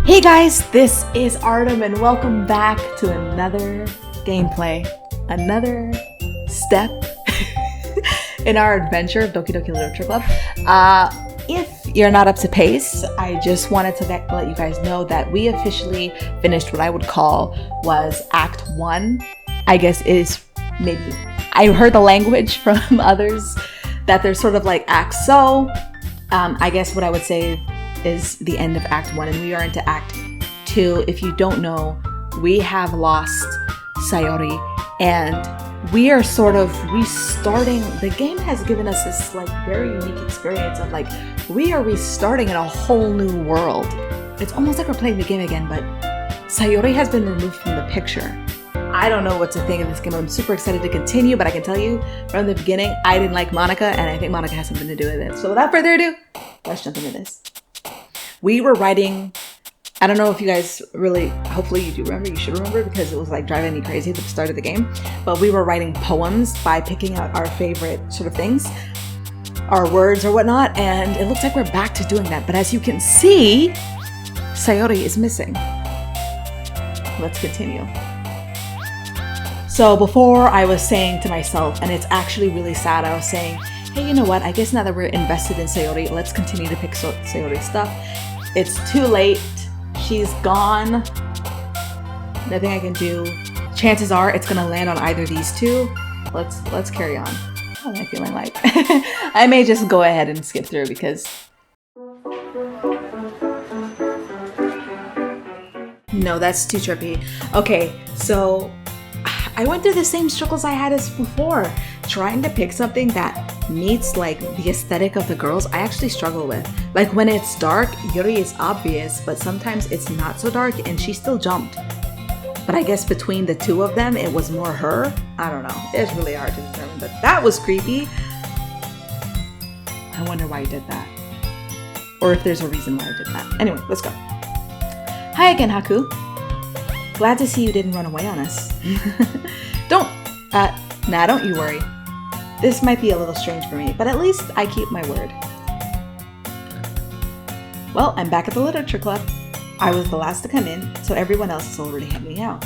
Hey guys, this is Artem and welcome back to another gameplay, another step in our adventure of Doki Doki Literature Club. If you're not up to pace, I just wanted to let you guys know that we officially finished what I would call was Act 1. I guess is maybe, I heard the language from others that they're sort of like acts. So I guess what I would say is the end of Act 1 and we are into Act 2. If you don't know, we have lost Sayori and we are sort of restarting. The game has given us this like very unique experience of like we are restarting in a whole new world. It's almost like we're playing the game again, but Sayori has been removed from the picture. I don't know what to think of this game. I'm super excited to continue, but I can tell you from the beginning, I didn't like Monica, and I think Monica has something to do with it. So without further ado, let's jump into this. We were writing, I don't know if you guys really, hopefully you do remember, you should remember because it was like driving me crazy at the start of the game, but we were writing poems by picking out our favorite sort of things, our words or whatnot, and it looks like we're back to doing that. But as you can see, Sayori is missing. Let's continue. So before I was saying to myself, and it's actually really sad, I was saying, hey, you know what? I guess now that we're invested in Sayori, let's continue to pick Sayori stuff. It's too late. She's gone. Nothing I can do. Chances are it's gonna land on either of these two. Let's carry on. How am I feeling like? I may just go ahead and skip through because no, that's too trippy. Okay, so I went through the same struggles I had as before. Trying to pick something that meets like the aesthetic of the girls, I actually struggle with. Like when it's dark, Yuri is obvious, but sometimes it's not so dark and she still jumped. But I guess between the two of them, it was more her. I don't know. It's really hard to determine, but that was creepy. I wonder why you did that. Or if there's a reason why I did that. Anyway, let's go. Hi again, Haku. Glad to see you didn't run away on us. Don't you worry. This might be a little strange for me, but at least I keep my word. Well, I'm back at the literature club. I was the last to come in, so everyone else is already hanging out.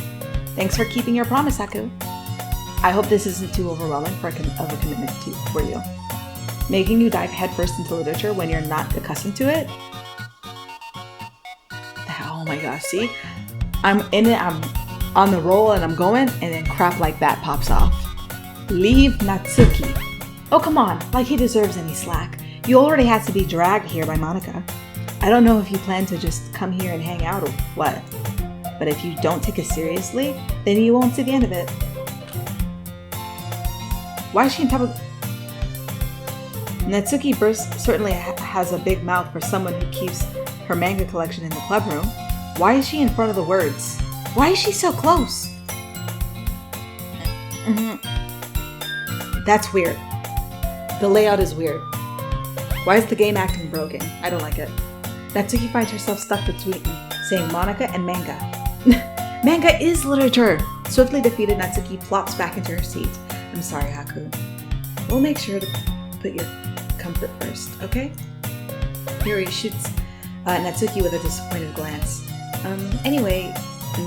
Thanks for keeping your promise, Haku. I hope this isn't too overwhelming of a commitment for you. Making you dive headfirst into literature when you're not accustomed to it? Oh my gosh, see? I'm in it, I'm on the roll and I'm going, and then crap like that pops off. Leave Natsuki. Oh, come on, like he deserves any slack. You already had to be dragged here by Monica. I don't know if you plan to just come here and hang out or what, but if you don't take it seriously, then you won't see the end of it. Why is she on top of... Natsuki certainly has a big mouth for someone who keeps her manga collection in the club room. Why is she in front of the words? Why is she so close? That's weird. The layout is weird. Why is the game acting broken? I don't like it. Natsuki finds herself stuck between saying Monica and manga. Manga is literature! Swiftly defeated, Natsuki plops back into her seat. I'm sorry, Haku. We'll make sure to put your comfort first, okay? Yuri shoots Natsuki with a disappointed glance. Anyway,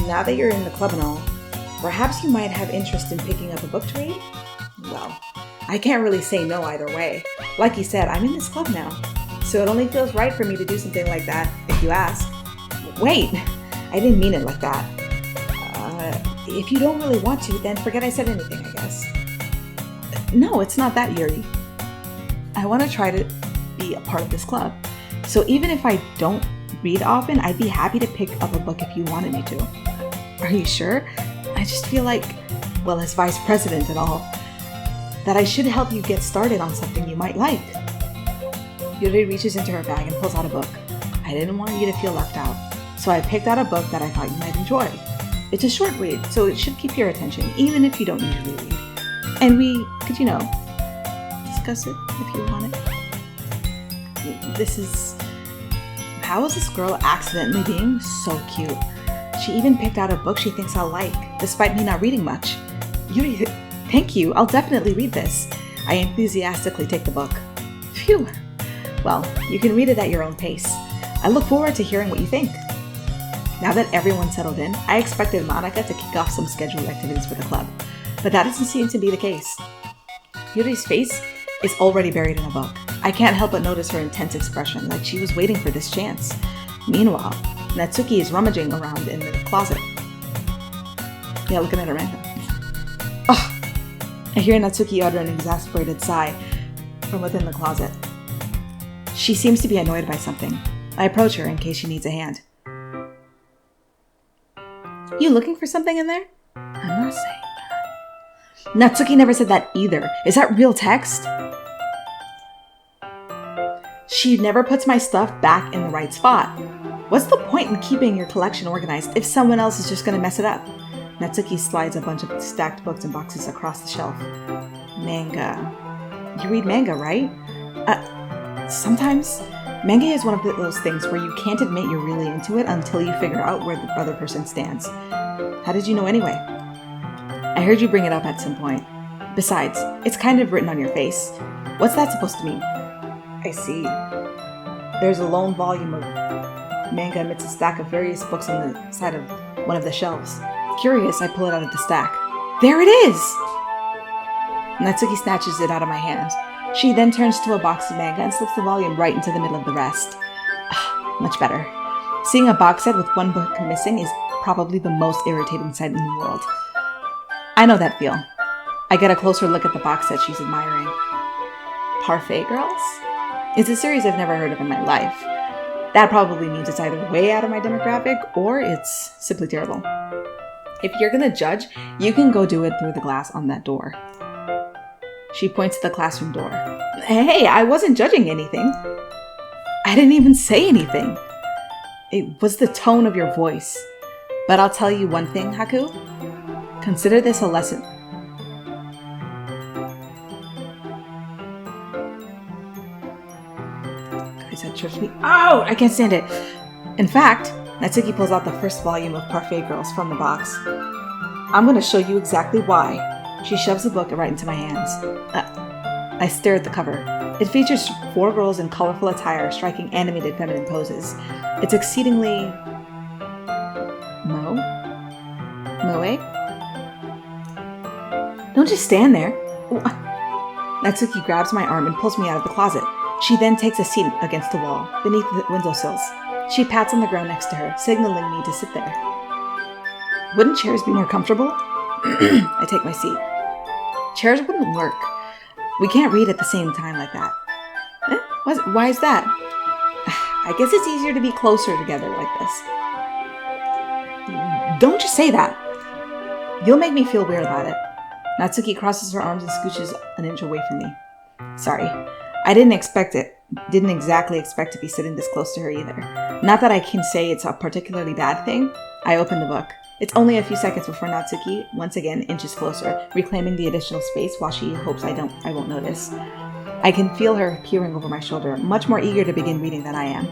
now that you're in the club and all, perhaps you might have interest in picking up a book to read? Well, I can't really say no either way. Like you said, I'm in this club now, so it only feels right for me to do something like that if you ask. Wait, I didn't mean it like that. If you don't really want to, then forget I said anything, I guess. No, it's not that, Yuri. I want to try to be a part of this club, so even if I don't read often, I'd be happy to pick up a book if you wanted me to. Are you sure? I just feel like, well, as vice president and all, that I should help you get started on something you might like. Yuri reaches into her bag and pulls out a book. I didn't want you to feel left out, so I picked out a book that I thought you might enjoy. It's a short read, so it should keep your attention, even if you don't usually read. And we could, discuss it if you want it. How is this girl accidentally being so cute? She even picked out a book she thinks I'll like, despite me not reading much. Yuri, thank you, I'll definitely read this. I enthusiastically take the book. Phew. Well, you can read it at your own pace. I look forward to hearing what you think. Now that everyone's settled in, I expected Monica to kick off some scheduled activities for the club, but that doesn't seem to be the case. Yuri's face is already buried in a book. I can't help but notice her intense expression, like she was waiting for this chance. Meanwhile, Natsuki is rummaging around in the closet. Yeah, looking at her random. Ugh! I hear Natsuki utter an exasperated sigh from within the closet. She seems to be annoyed by something. I approach her in case she needs a hand. You looking for something in there? I'm not saying that. Natsuki never said that either. Is that real text? She never puts my stuff back in the right spot. What's the point in keeping your collection organized if someone else is just going to mess it up? Natsuki slides a bunch of stacked books and boxes across the shelf. Manga. You read manga, right? Sometimes. Manga is one of those things where you can't admit you're really into it until you figure out where the other person stands. How did you know anyway? I heard you bring it up at some point. Besides, it's kind of written on your face. What's that supposed to mean? I see. There's a lone volume of manga amidst a stack of various books on the side of one of the shelves. Curious, I pull it out of the stack. There it is! Natsuki snatches it out of my hands. She then turns to a box of manga and slips the volume right into the middle of the rest. Much better. Seeing a box set with one book missing is probably the most irritating sight in the world. I know that feel. I get a closer look at the box set she's admiring. Parfait Girls? It's a series I've never heard of in my life. That probably means it's either way out of my demographic or it's simply terrible. If you're gonna judge, you can go do it through the glass on that door. She points to the classroom door. Hey, I wasn't judging anything. I didn't even say anything. It was the tone of your voice. But I'll tell you one thing, Haku. Consider this a lesson. Guys, that trips me. Oh, I can't stand it. In fact, Natsuki pulls out the first volume of Parfait Girls from the box. I'm going to show you exactly why. She shoves the book right into my hands. I stare at the cover. It features 4 girls in colorful attire striking animated feminine poses. It's exceedingly... Moe? Don't just stand there. Natsuki grabs my arm and pulls me out of the closet. She then takes a seat against the wall, beneath the windowsills. She pats on the ground next to her, signaling me to sit there. Wouldn't chairs be more comfortable? I take my seat. Chairs wouldn't work. We can't read at the same time like that. Why is that? I guess it's easier to be closer together like this. Don't just say that. You'll make me feel weird about it. Natsuki crosses her arms and scooches an inch away from me. Sorry. I didn't exactly expect to be sitting this close to her either. Not that I can say it's a particularly bad thing. I open the book. It's only a few seconds before Natsuki, once again, inches closer, reclaiming the additional space while she hopes I won't notice. I can feel her peering over my shoulder, much more eager to begin reading than I am.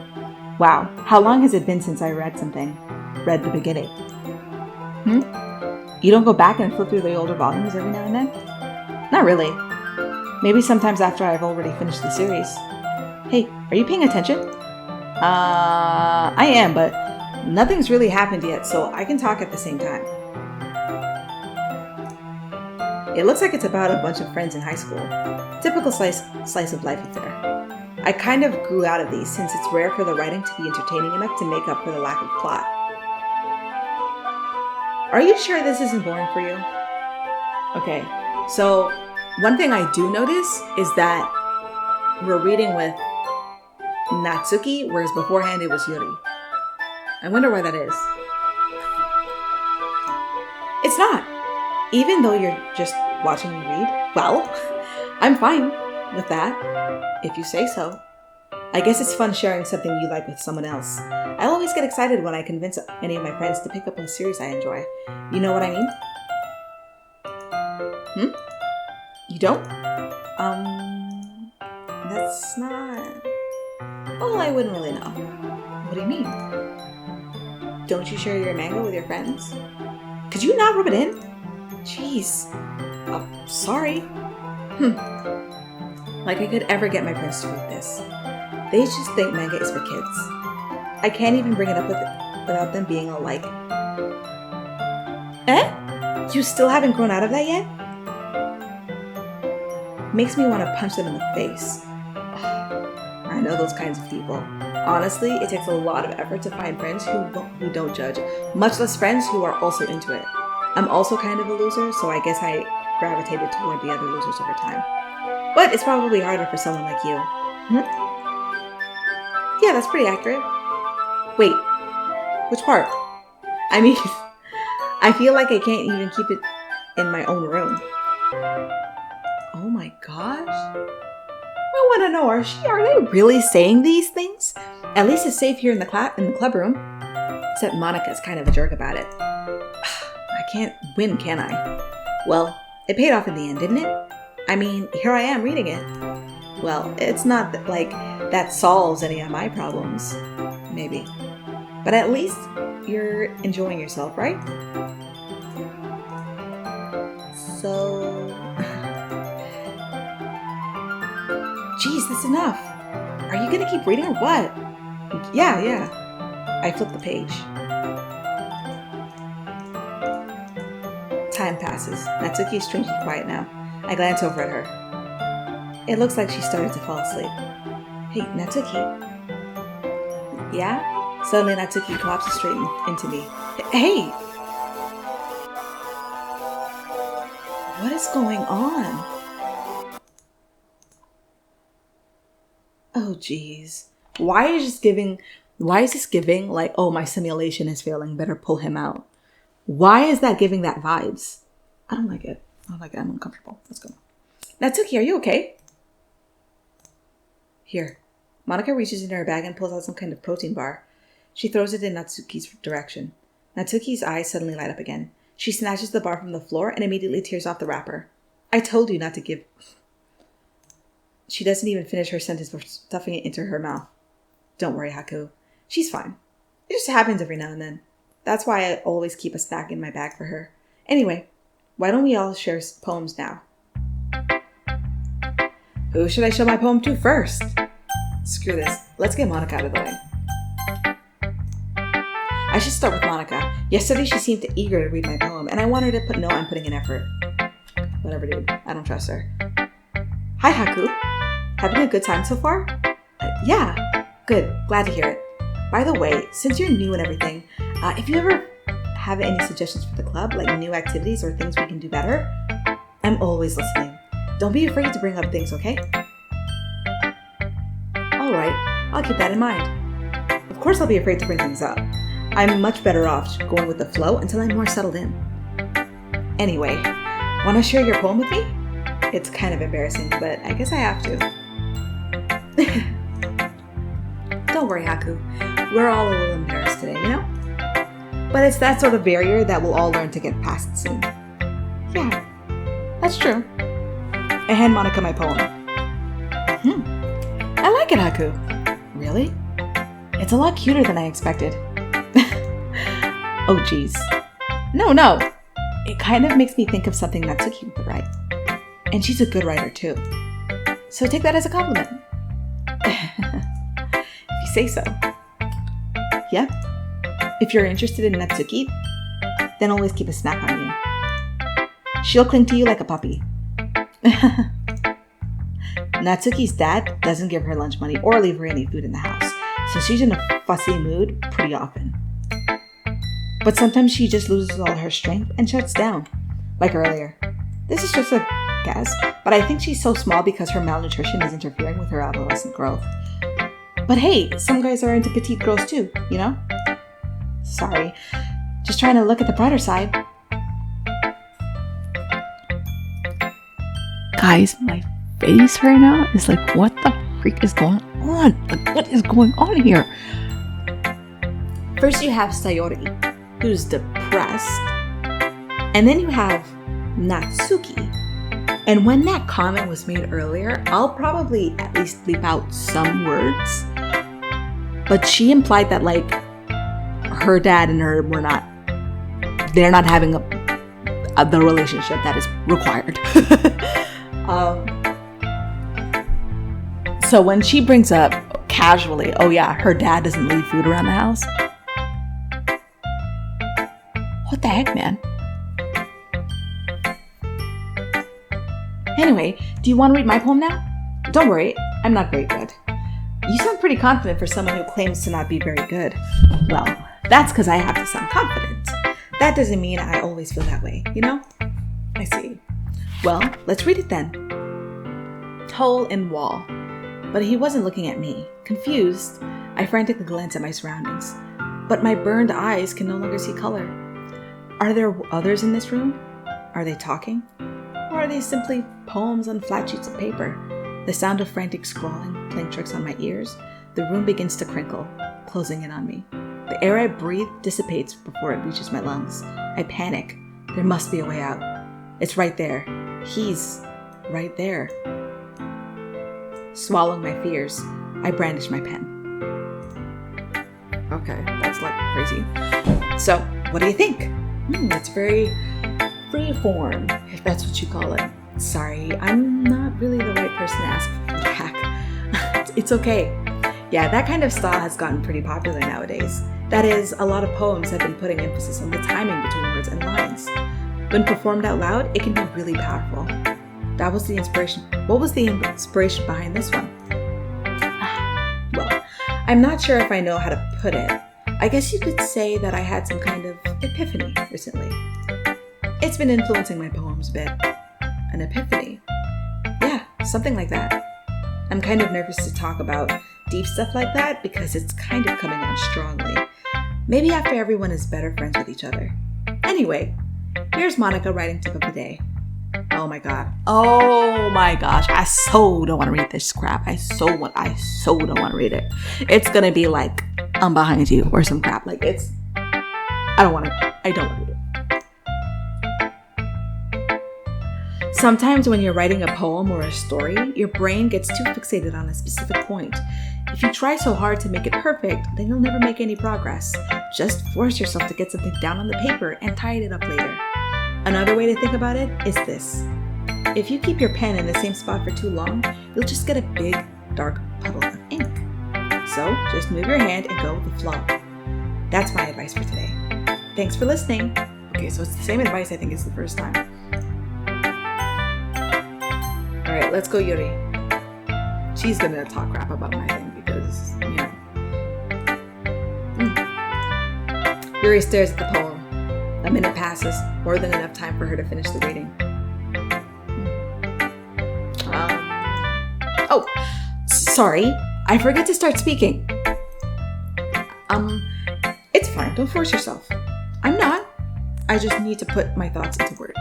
Wow, how long has it been since I read the beginning? You don't go back and flip through the older volumes every now and then? Not really. Maybe sometimes after I've already finished the series. Hey, are you paying attention? I am, but nothing's really happened yet, so I can talk at the same time. It looks like it's about a bunch of friends in high school. Typical slice of life affair. I kind of grew out of these since it's rare for the writing to be entertaining enough to make up for the lack of plot. Are you sure this isn't boring for you? Okay, so one thing I do notice is that we're reading with Natsuki, whereas beforehand it was Yuri. I wonder why that is. It's not. Even though you're just watching me read, well, I'm fine with that, if you say so. I guess it's fun sharing something you like with someone else. I always get excited when I convince any of my friends to pick up a series I enjoy. You know what I mean? You don't? That's not... Well, I wouldn't really know. What do you mean? Don't you share your manga with your friends? Could you not rub it in? Jeez. Sorry. Like I could ever get my friends to read this. They just think manga is for kids. I can't even bring it up with about them being alike. You still haven't grown out of that yet? Makes me want to punch them in the face. I know those kinds of people. Honestly, it takes a lot of effort to find friends who don't judge, much less friends who are also into it. I'm also kind of a loser, so I guess I gravitated toward the other losers over time. But it's probably harder for someone like you. Yeah, that's pretty accurate. Wait, which part? I mean, I feel like I can't even keep it in my own room. Oh my gosh. I want to know, are they really saying these things? At least it's safe here in the club room. Except Monica's kind of a jerk about it. I can't win, can I? Well, it paid off in the end, didn't it? I mean, here I am reading it. Well, it's not like that solves any of my problems. Maybe. But at least you're enjoying yourself, right? So... Geez, that's enough. Are you gonna keep reading or what? Yeah. I flipped the page. Time passes. Natsuki is strangely quiet now. I glance over at her. It looks like she started to fall asleep. Hey, Natsuki. Yeah? Suddenly Natsuki collapses straight into me. Hey! What is going on? Oh, geez. Why is this giving like, oh, my simulation is failing, better pull him out? Why is that giving that vibes? I don't like it. I'm uncomfortable. Let's go. Natsuki, are you okay? Here. Monica reaches into her bag and pulls out some kind of protein bar. She throws it in Natsuki's direction. Natsuki's eyes suddenly light up again. She snatches the bar from the floor and immediately tears off the wrapper. I told you not to give... She doesn't even finish her sentence before stuffing it into her mouth. Don't worry, Haku. She's fine. It just happens every now and then. That's why I always keep a snack in my bag for her. Anyway, why don't we all share poems now? Who should I show my poem to first? Screw this. Let's get Monica out of the way. I should start with Monica. Yesterday she seemed eager to read my poem, and I wanted to know I'm putting in effort. Whatever, dude. I don't trust her. Hi, Haku. Having a good time so far? Yeah. Good. Glad to hear it. By the way, since you're new and everything, if you ever have any suggestions for the club, like new activities or things we can do better, I'm always listening. Don't be afraid to bring up things, okay? Alright, I'll keep that in mind. Of course I'll be afraid to bring things up. I'm much better off going with the flow until I'm more settled in. Anyway, want to share your poem with me? It's kind of embarrassing, but I guess I have to. Don't worry, Haku. We're all a little embarrassed today, you know? But it's that sort of barrier that we'll all learn to get past soon. Yeah, that's true. I hand Monica my poem. I like it, Haku. Really? It's a lot cuter than I expected. Oh, geez. No. It kind of makes me think of something Natsuki would write. And she's a good writer, too. So take that as a compliment. If you say so. Yeah. If you're interested in Natsuki, then always keep a snack on you. She'll cling to you like a puppy. Natsuki's dad doesn't give her lunch money or leave her any food in the house, so she's in a fussy mood pretty often. But sometimes she just loses all her strength and shuts down, like earlier. This is just a guess, but I think she's so small because her malnutrition is interfering with her adolescent growth. But hey, some guys are into petite girls too, you know? Sorry, just trying to look at the brighter side. Guys, my face right now is like, what the freak is going on? Like, what is going on here? First you have Sayori, who's depressed. And then you have Natsuki. And when that comment was made earlier, I'll probably at least bleep out some words. But she implied that, like, her dad and her they're not having the relationship that is required. So when she brings up casually, oh yeah, her dad doesn't leave food around the house, What the heck, man? Anyway, do you want to read my poem now? Don't worry, I'm not very good. You sound pretty confident for someone who claims to not be very good. Well, that's because I have to sound confident. That doesn't mean I always feel that way, you know? I see. Well, let's read it then. Hole in wall. But he wasn't looking at me. Confused, I frantically glanced at my surroundings. But my burned eyes can no longer see color. Are there others in this room? Are they talking? Or are they simply poems on flat sheets of paper? The sound of frantic scrawling, playing tricks on my ears. The room begins to crinkle, closing in on me. The air I breathe dissipates before it reaches my lungs. I panic. There must be a way out. It's right there. He's right there. Swallowing my fears, I brandish my pen. Okay, that's like crazy. So, what do you think? It's very free form, if that's what you call it. Sorry, I'm not really the right person to ask for feedback. It's okay. Yeah, that kind of style has gotten pretty popular nowadays. That is, a lot of poems have been putting emphasis on the timing between words and lines. When performed out loud, it can be really powerful. That was the inspiration. What was the inspiration behind this one? Well, I'm not sure if I know how to put it. I guess you could say that I had some kind of epiphany recently. It's been influencing my poems a bit. An epiphany. Yeah, something like that. I'm kind of nervous to talk about deep stuff like that because it's kind of coming on strongly. Maybe after everyone is better friends with each other. Anyway, here's Monica writing tip of the day. Oh my god. Oh my gosh. I so don't want to read this crap. I so don't want to read it. It's gonna be like, I'm behind you or some crap. Like I don't want to read it. Sometimes when you're writing a poem or a story, your brain gets too fixated on a specific point. If you try so hard to make it perfect, then you'll never make any progress. Just force yourself to get something down on the paper and tie it up later. Another way to think about it is this. If you keep your pen in the same spot for too long, you'll just get a big, dark puddle of ink. So just move your hand and go with the flow. That's my advice for today. Thanks for listening. Okay, so it's the same advice I think it's the first time. All right, let's go, Yuri. She's gonna talk crap about my thing because, you know. Yuri stares at the poem. A minute passes, more than enough time for her to finish the reading. Oh, sorry. I forget to start speaking. It's fine. Don't force yourself. I'm not. I just need to put my thoughts into words.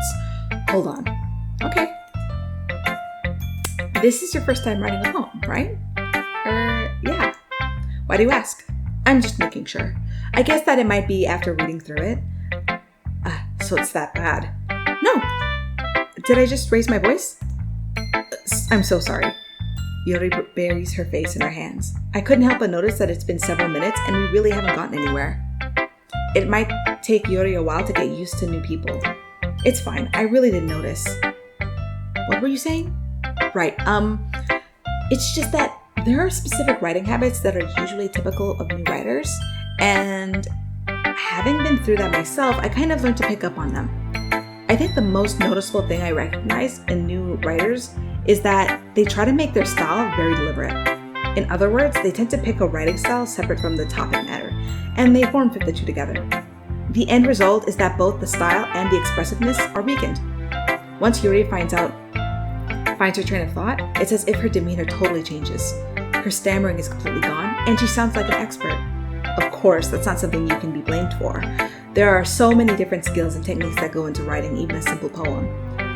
Hold on. Okay. This is your first time writing a poem, right? Yeah. Why do you ask? I'm just making sure. I guess that it might be after reading through it. So it's that bad. No. Did I just raise my voice? I'm so sorry. Yuri buries her face in her hands. I couldn't help but notice that it's been several minutes and we really haven't gotten anywhere. It might take Yuri a while to get used to new people. It's fine. I really didn't notice. What were you saying? Right. It's just that there are specific writing habits that are usually typical of new writers, and having been through that myself, I kind of learned to pick up on them. I think the most noticeable thing I recognize in new writers is that they try to make their style very deliberate. In other words, they tend to pick a writing style separate from the topic matter, and they form fit the two together. The end result is that both the style and the expressiveness are weakened. Once Yuri finds her train of thought, it's as if her demeanor totally changes. Her stammering is completely gone, and she sounds like an expert. Of course, that's not something you can be blamed for. There are so many different skills and techniques that go into writing even a simple poem.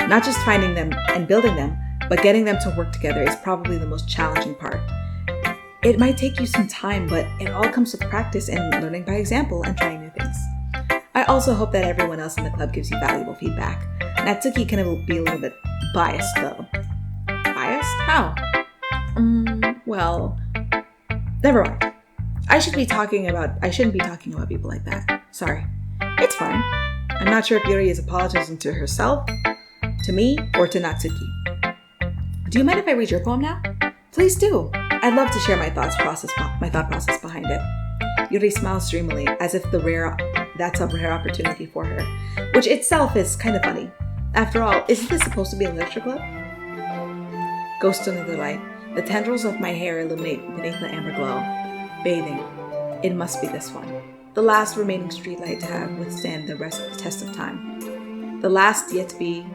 Not just finding them and building them, but getting them to work together is probably the most challenging part. It might take you some time, but it all comes with practice and learning by example and trying new things. I also hope that everyone else in the club gives you valuable feedback. Natsuki can be a little bit biased though. Biased? How? Well, never mind. I shouldn't be talking about people like that. Sorry. It's fine. I'm not sure if Yuri is apologizing to herself, to me, or to Natsuki. Do you mind if I read your poem now? Please do. I'd love to share my thought process behind it. Yuri smiles dreamily, as if the rare that's a rare opportunity for her, which itself is kind of funny. After all, isn't this supposed to be a literature club? Ghost Another Light. The tendrils of my hair illuminate beneath the amber glow. Bathing. It must be this one. The last remaining streetlight to have withstand the test of time. The last yet to be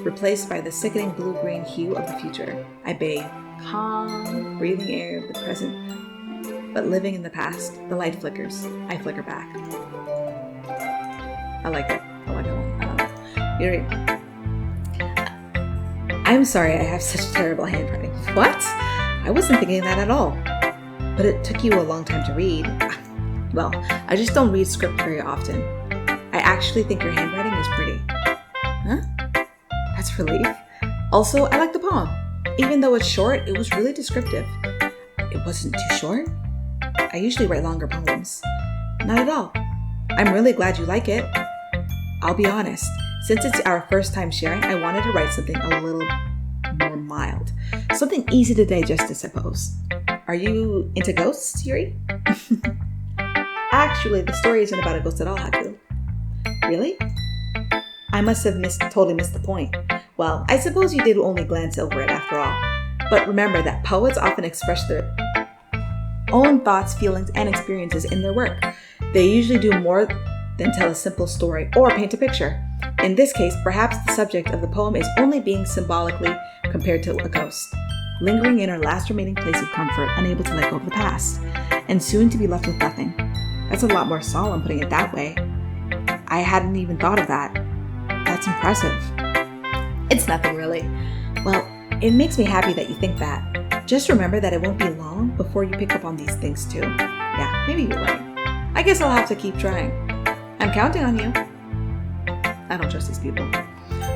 replaced by the sickening blue-green hue of the future. I bathe. Calm, breathing air of the present, but living in the past. The light flickers. I flicker back. I like it. I like it. You're right. I'm sorry I have such terrible handwriting. What? I wasn't thinking that at all. But it took you a long time to read. Well, I just don't read script very often. I actually think your handwriting is pretty. Huh? That's relief. Also, I like the poem. Even though it's short, it was really descriptive. It wasn't too short. I usually write longer poems. Not at all. I'm really glad you like it. I'll be honest. Since it's our first time sharing, I wanted to write something a little more mild. Something easy to digest, I suppose. Are you into ghosts, Yuri? Actually, the story isn't about a ghost at all, Haku. Really? I must have totally missed the point. Well, I suppose you did only glance over it after all. But remember that poets often express their own thoughts, feelings, and experiences in their work. They usually do more than tell a simple story or paint a picture. In this case, perhaps the subject of the poem is only being symbolically compared to a ghost, lingering in her last remaining place of comfort, unable to let go of the past, and soon to be left with nothing. That's a lot more solemn putting it that way. I hadn't even thought of that. That's impressive. It's nothing really. Well, it makes me happy that you think that. Just remember that it won't be long before you pick up on these things too. Yeah, maybe you're right. I guess I'll have to keep trying. I'm counting on you. I don't trust these people.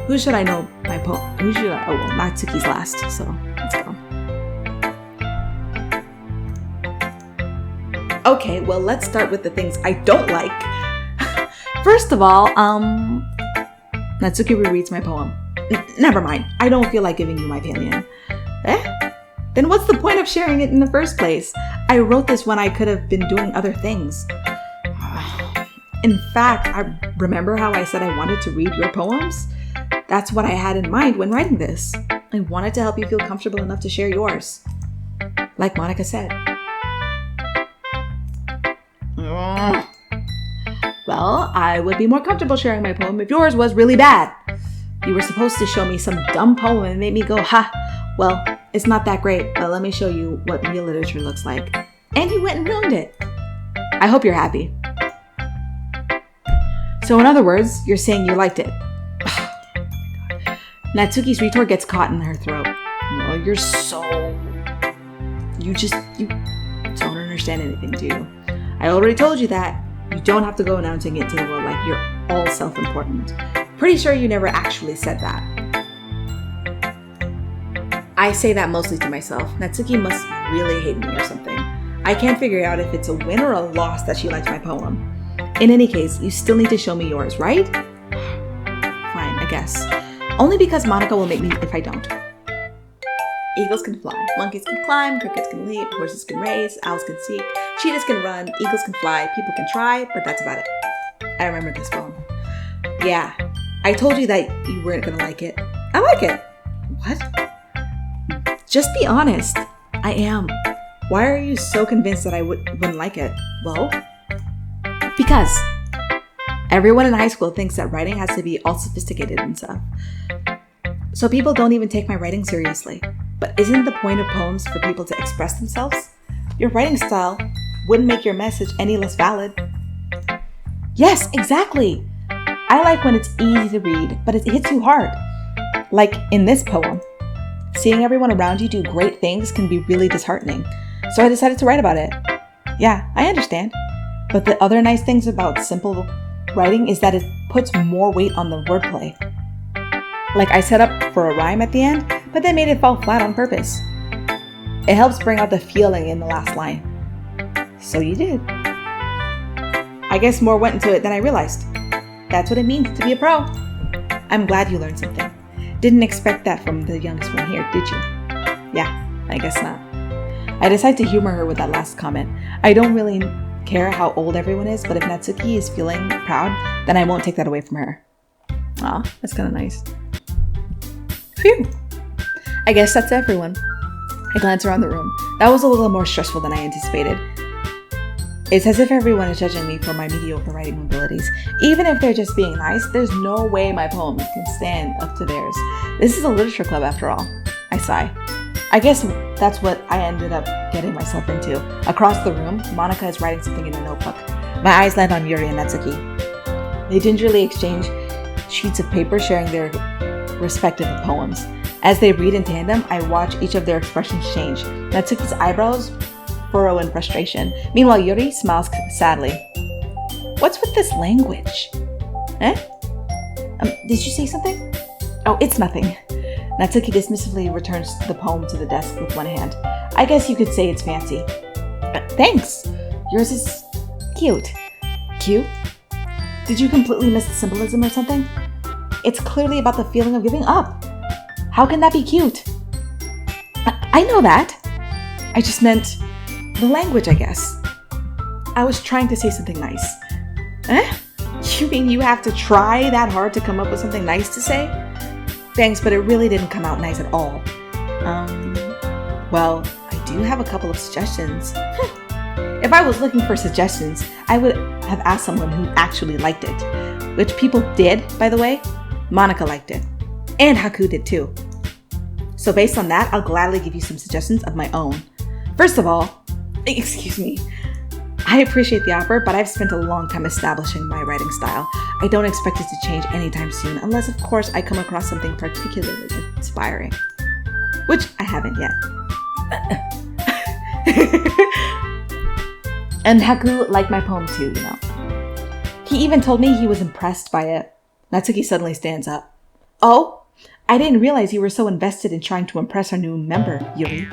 Who should I know my poem? Who should I? Oh, well, Natsuki's last, so let's go. Okay, well, let's start with the things I don't like. First of all, Natsuki rereads my poem. Never mind. I don't feel like giving you my opinion. Then what's the point of sharing it in the first place? I wrote this when I could have been doing other things. In fact, I remember how I said I wanted to read your poems? That's what I had in mind when writing this. I wanted to help you feel comfortable enough to share yours. Like Monica said. Well, I would be more comfortable sharing my poem if yours was really bad. You were supposed to show me some dumb poem and make me go, ha, well, it's not that great, but let me show you what real literature looks like. And you went and ruined it. I hope you're happy. So in other words, you're saying you liked it. Natsuki's retort gets caught in her throat. Oh, you don't understand anything, do you? I already told you that. You don't have to go announcing it to the world like you're all self-important. Pretty sure you never actually said that. I say that mostly to myself. Natsuki must really hate me or something. I can't figure out if it's a win or a loss that she likes my poem. In any case, you still need to show me yours, right? Fine, I guess. Only because Monica will make me if I don't. Eagles can fly, monkeys can climb, crickets can leap, horses can race, owls can seek, cheetahs can run, eagles can fly, people can try, but that's about it. I remember this poem. Yeah, I told you that you weren't gonna like it. I like it. What? Just be honest. I am. Why are you so convinced that I wouldn't like it? Well, because everyone in high school thinks that writing has to be all sophisticated and stuff. So people don't even take my writing seriously. But isn't the point of poems for people to express themselves? Your writing style wouldn't make your message any less valid. Yes, exactly. I like when it's easy to read, but it hits you hard. Like in this poem. Seeing everyone around you do great things can be really disheartening. So I decided to write about it. Yeah, I understand. But the other nice things about simple writing is that it puts more weight on the wordplay. Like I set up for a rhyme at the end, but then made it fall flat on purpose. It helps bring out the feeling in the last line. So you did. I guess more went into it than I realized. That's what it means to be a pro. I'm glad you learned something. Didn't expect that from the youngest one here, did you? Yeah, I guess not. I decided to humor her with that last comment. I don't really care how old everyone is, but if Natsuki is feeling proud, then I won't take that away from her. Aw, that's kind of nice. Phew. I guess that's everyone. I glance around the room. That was a little more stressful than I anticipated. It's as if everyone is judging me for my mediocre writing abilities. Even if they're just being nice, there's no way my poems can stand up to theirs. This is a literature club after all. I sigh. I guess that's what I ended up getting myself into. Across the room, Monica is writing something in a notebook. My eyes land on Yuri and Natsuki. They gingerly exchange sheets of paper sharing their respective poems. As they read in tandem, I watch each of their expressions change. Natsuki's eyebrows furrow in frustration. Meanwhile, Yuri smiles sadly. What's with this language? Did you say something? Oh, it's nothing. Natsuki dismissively returns the poem to the desk with one hand. I guess you could say it's fancy. Thanks. Yours is cute. Cute? Did you completely miss the symbolism or something? It's clearly about the feeling of giving up. How can that be cute? I know that. I just meant the language, I guess. I was trying to say something nice. You mean you have to try that hard to come up with something nice to say? Thanks, but it really didn't come out nice at all. Well, I do have a couple of suggestions. If I was looking for suggestions, I would have asked someone who actually liked it. Which people did, by the way. Monica liked it. And Haku did too. So based on that, I'll gladly give you some suggestions of my own. First of all, excuse me, I appreciate the offer, but I've spent a long time establishing my writing style. I don't expect it to change anytime soon, unless of course I come across something particularly inspiring. Which I haven't yet. And Haku liked my poem too, you know. He even told me he was impressed by it. Natsuki suddenly stands up. Oh, I didn't realize you were so invested in trying to impress our new member, Yuri.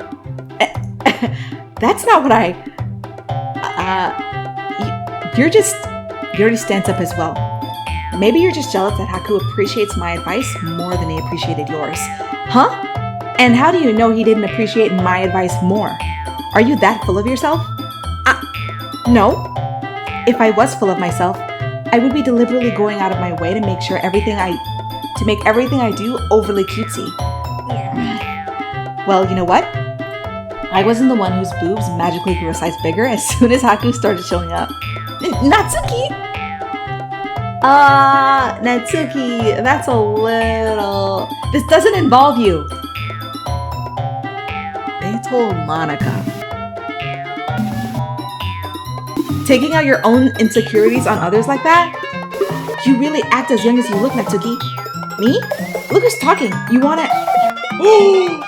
That's not what Yuri stands up as well. Maybe you're just jealous that Haku appreciates my advice more than he appreciated yours. Huh? And how do you know he didn't appreciate my advice more? Are you that full of yourself? No. If I was full of myself, I would be deliberately going out of my way to make everything I do overly cutesy. Well, you know what? I wasn't the one whose boobs magically grew a size bigger as soon as Haku started showing up. Natsuki! Natsuki, that's a little... This doesn't involve you. They told Monica. Taking out your own insecurities on others like that? You really act as young as you look, Natsuki. Me? Look who's talking. You wanna... You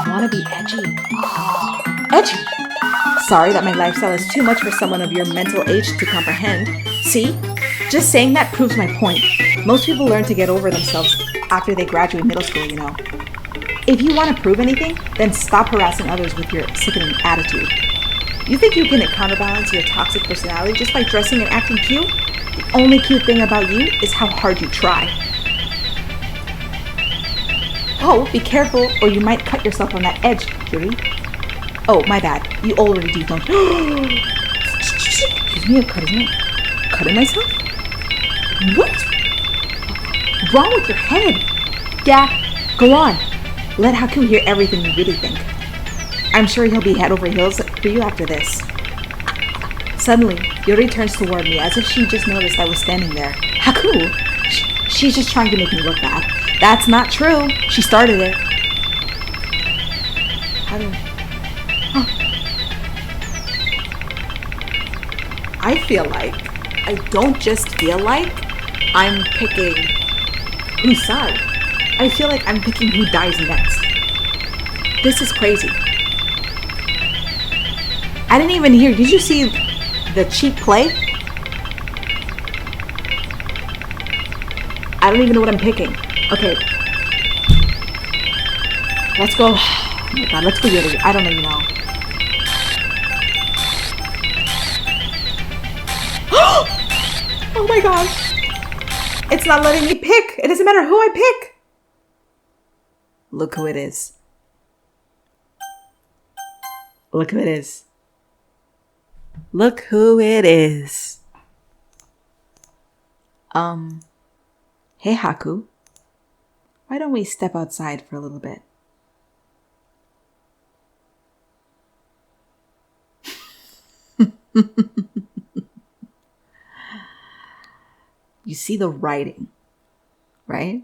wanna be edgy? Edgy? Sorry that my lifestyle is too much for someone of your mental age to comprehend. See? Just saying that proves my point. Most people learn to get over themselves after they graduate middle school, you know. If you want to prove anything, then stop harassing others with your sickening attitude. You think you can counterbalance your toxic personality just by dressing and acting cute? The only cute thing about you is how hard you try. Oh, be careful or you might cut yourself on that edge, Yuri. Oh, my bad. You already do, don't you? Excuse me, cutting myself? What? What's wrong with your head? Yeah, go on. Let Haku hear everything you really think. I'm sure he'll be head over heels for you after this. Suddenly, Yuri turns toward me as if she just noticed I was standing there. Haku! She's just trying to make me look bad. That's not true. She started it. How do I feel like, I don't just feel like, I'm picking whose side. I feel like I'm picking who dies next. This is crazy. I didn't even hear, did you see the cheap play? I don't even know what I'm picking. Okay. Let's go. Oh my god, let's go Yuri. I don't even know. Oh my god. It's not letting me pick. It doesn't matter who I pick. Look who it is. Look who it is. Look who it is. Hey Haku. Why don't we step outside for a little bit? You see the writing, right?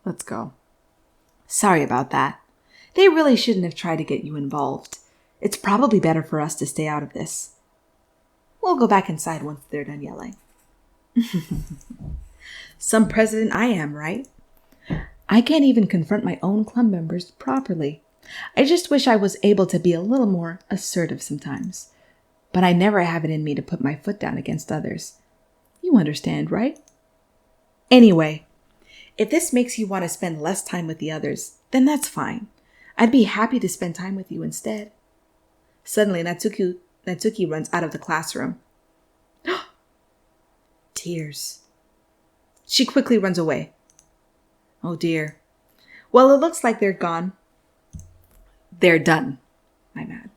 Let's go. Sorry about that. They really shouldn't have tried to get you involved. It's probably better for us to stay out of this. We'll go back inside once they're done yelling. Some president I am, right? I can't even confront my own club members properly. I just wish I was able to be a little more assertive sometimes. But I never have it in me to put my foot down against others. You understand, right? Anyway, if this makes you want to spend less time with the others, then that's fine. I'd be happy to spend time with you instead. Suddenly, Natsuki runs out of the classroom. Tears. She quickly runs away. Oh dear. Well, it looks like they're gone. They're done. My bad.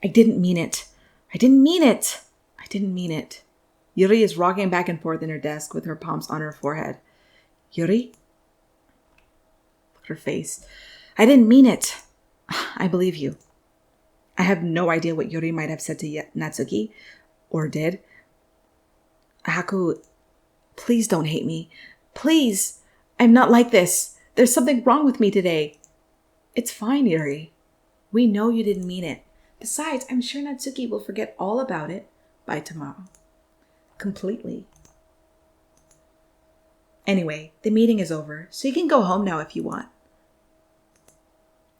I didn't mean it. I didn't mean it. I didn't mean it. Yuri is rocking back and forth in her desk with her palms on her forehead. Yuri? Look at her face. I didn't mean it. I believe you. I have no idea what Yuri might have said to Natsuki, or did. Haku, please don't hate me. Please. I'm not like this. There's something wrong with me today. It's fine, Yuri. We know you didn't mean it. Besides, I'm sure Natsuki will forget all about it by tomorrow. Completely. Anyway, the meeting is over, so you can go home now if you want.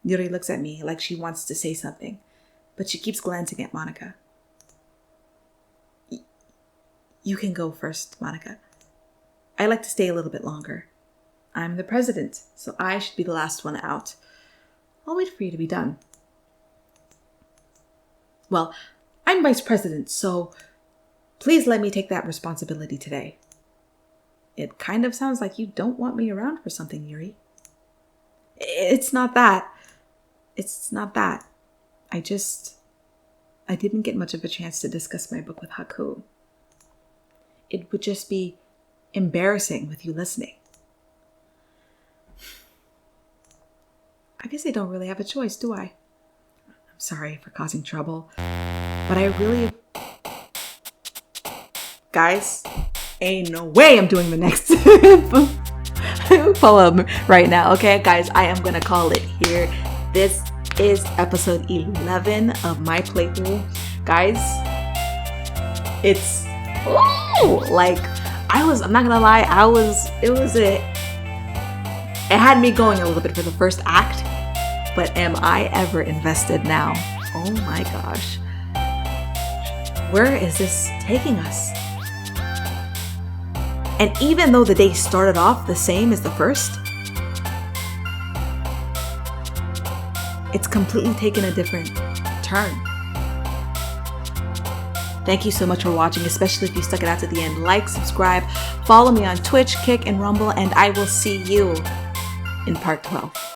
Yuri looks at me like she wants to say something, but she keeps glancing at Monica. You can go first, Monica. I like to stay a little bit longer. I'm the president, so I should be the last one out. I'll wait for you to be done. Well, I'm vice president, so please let me take that responsibility today. It kind of sounds like you don't want me around for something, Yuri. It's not that. It's not that. I didn't get much of a chance to discuss my book with Haku. It would just be embarrassing with you listening. I guess I don't really have a choice, do I? I'm sorry for causing trouble, but I really... Guys, ain't no way I'm doing the next poem right now. Okay, guys, I am gonna call it here. This is episode 11 of my playthrough. Guys, it's... Ooh, like, I'm not gonna lie, it had me going a little bit for the first act, but am I ever invested now? Oh my gosh. Where is this taking us? And even though the day started off the same as the first, it's completely taken a different turn. Thank you so much for watching, especially if you stuck it out to the end. Like, subscribe, follow me on Twitch, Kick, and Rumble, and I will see you in part 12.